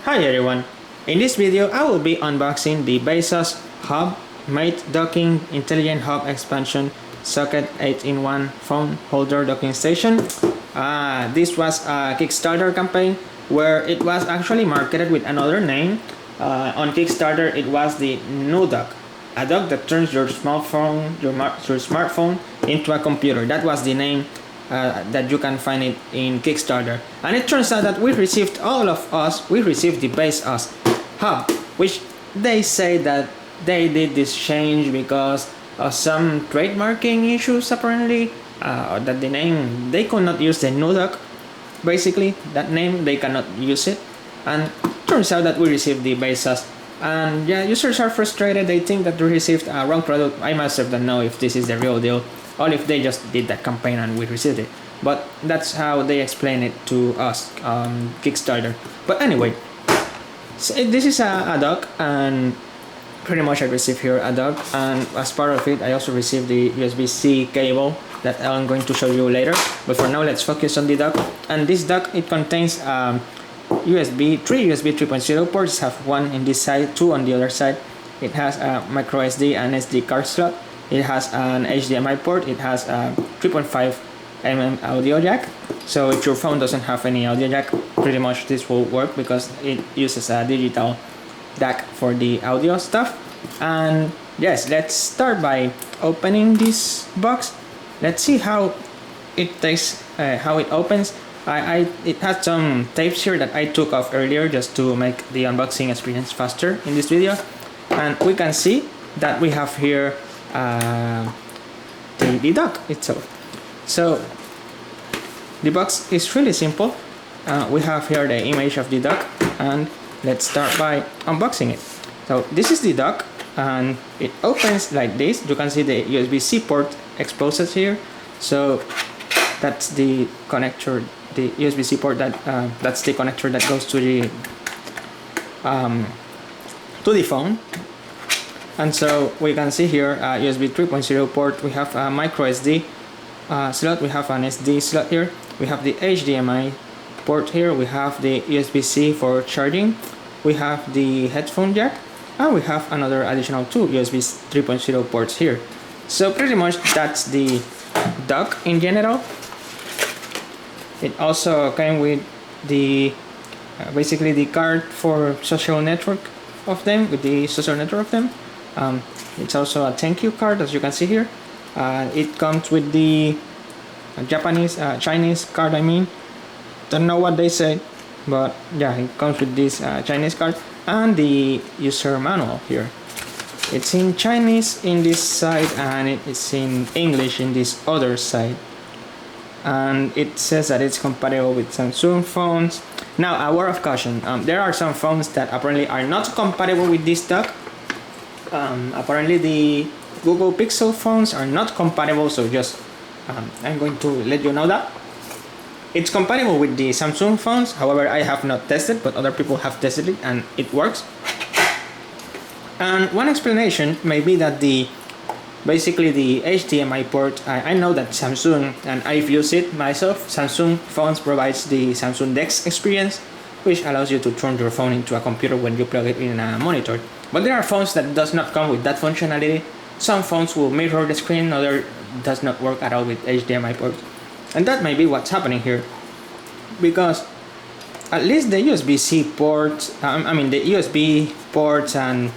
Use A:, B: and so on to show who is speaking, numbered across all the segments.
A: Hi everyone, in this video I will be unboxing the BaseUs Hub Mate Docking Intelligent Hub Expansion Socket 8-in-1 Phone Holder Docking Station. This was a Kickstarter campaign where it was actually marketed with another name. On Kickstarter it was the NuDock, a dock that turns your smartphone into a computer. That was the name that you can find it in Kickstarter. And it turns out that we received the BaseUs Hub, which they say that they did this change because of some trademarking issues apparently, that the name, they could not use the NuDock, basically, that name, they cannot use it. And turns out that we received the BaseUs. And yeah, users are frustrated, they think that they received a wrong product. I myself don't know if this is the real deal, or if they just did that campaign and we received it. But that's how they explain it to us, Kickstarter. But anyway, so this is a dock, and pretty much I received here a dock, and as part of it I also received the USB-C cable that I'm going to show you later. But for now, let's focus on the dock. And this dock, it contains three USB 3.0 ports. Have one in this side, two on the other side. It has a micro SD and SD card slot. It has an HDMI port. It has a 3.5mm audio jack. So if your phone doesn't have any audio jack, pretty much this will work because it uses a digital DAC for the audio stuff. And yes, let's start by opening this box. Let's see how it takes, how it opens. It has some tapes here that I took off earlier just to make the unboxing experience faster in this video. And we can see that we have here the dock itself. So the box is really simple. We have here the image of the dock, and let's start by unboxing it. So this is the dock, and it opens like this. You can see the USB-C port exposed here. So that's the connector, the USB-C port that's the connector that goes to the phone. And so we can see here USB 3.0 port. We have a micro SD slot. We have an SD slot here. We have the HDMI port here. We have the USB-C for charging. We have the headphone jack, and we have another additional two USB 3.0 ports here. So pretty much that's the dock in general. It also came with the basically the card for social network of them, with the social network of them. It's also a thank you card, as you can see here. It comes with the Chinese card, I mean. Don't know what they say, but yeah, it comes with this Chinese card, and the user manual here. It's in Chinese in this side, and it's in English in this other side. And it says that it's compatible with Samsung phones. Now, a word of caution, there are some phones that apparently are not compatible with this dock. Apparently the Google Pixel phones are not compatible, so just I'm going to let you know that. It's compatible with the Samsung phones, however I have not tested, but other people have tested it and it works. And one explanation may be that basically the HDMI port, I know that Samsung, and I've used it myself, Samsung phones provides the Samsung DeX experience, which allows you to turn your phone into a computer when you plug it in a monitor. But there are phones that does not come with that functionality. Some phones will mirror the screen, other does not work at all with HDMI ports. And that may be what's happening here, because at least the USB-C ports, the USB ports and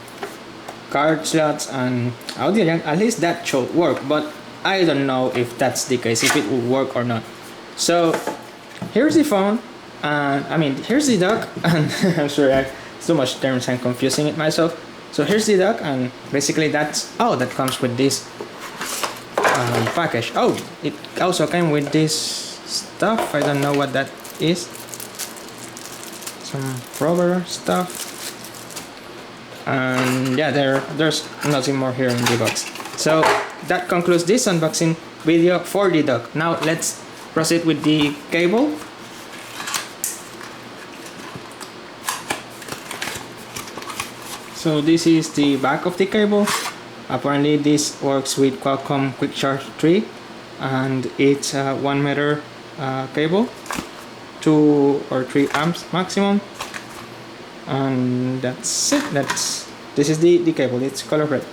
A: card slots and audio jack, at least that should work, but I don't know if that's the case, if it will work or not. So here's the phone, here's the dock, and I'm sorry, so much terms, I'm confusing it myself. So here's the dock, and basically that's all that comes with this package. Oh, it also came with this stuff. I don't know what that is. Some rubber stuff. And yeah, there's nothing more here in the box. So that concludes this unboxing video for the dock. Now let's proceed with the cable. So this is the back of the cable. Apparently this works with Qualcomm Quick Charge 3, and it's a 1 meter cable, 2 or 3 amps maximum. And that's it. This is the cable. It's color red.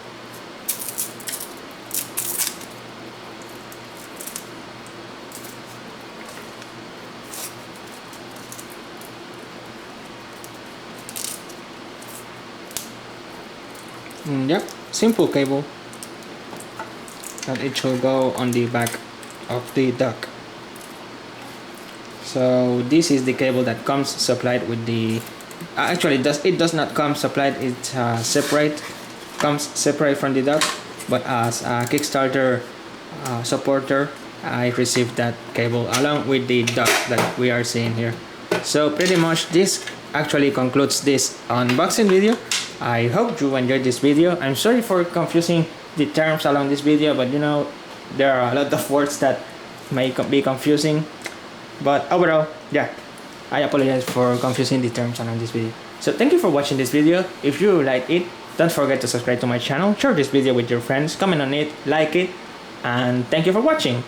A: Yep, simple cable, and it should go on the back of the dock. So this is the cable that comes supplied with the actually it does not come supplied. It comes separate from the dock, but as a Kickstarter supporter, I received that cable along with the dock that we are seeing here. So pretty much this actually concludes this unboxing video. I hope you enjoyed this video. I'm sorry for confusing the terms along this video, but you know, there are a lot of words that may be confusing. But overall, yeah, I apologize for confusing the terms along this video. So thank you for watching this video. If you like it, don't forget to subscribe to my channel, share this video with your friends, comment on it, like it, and thank you for watching.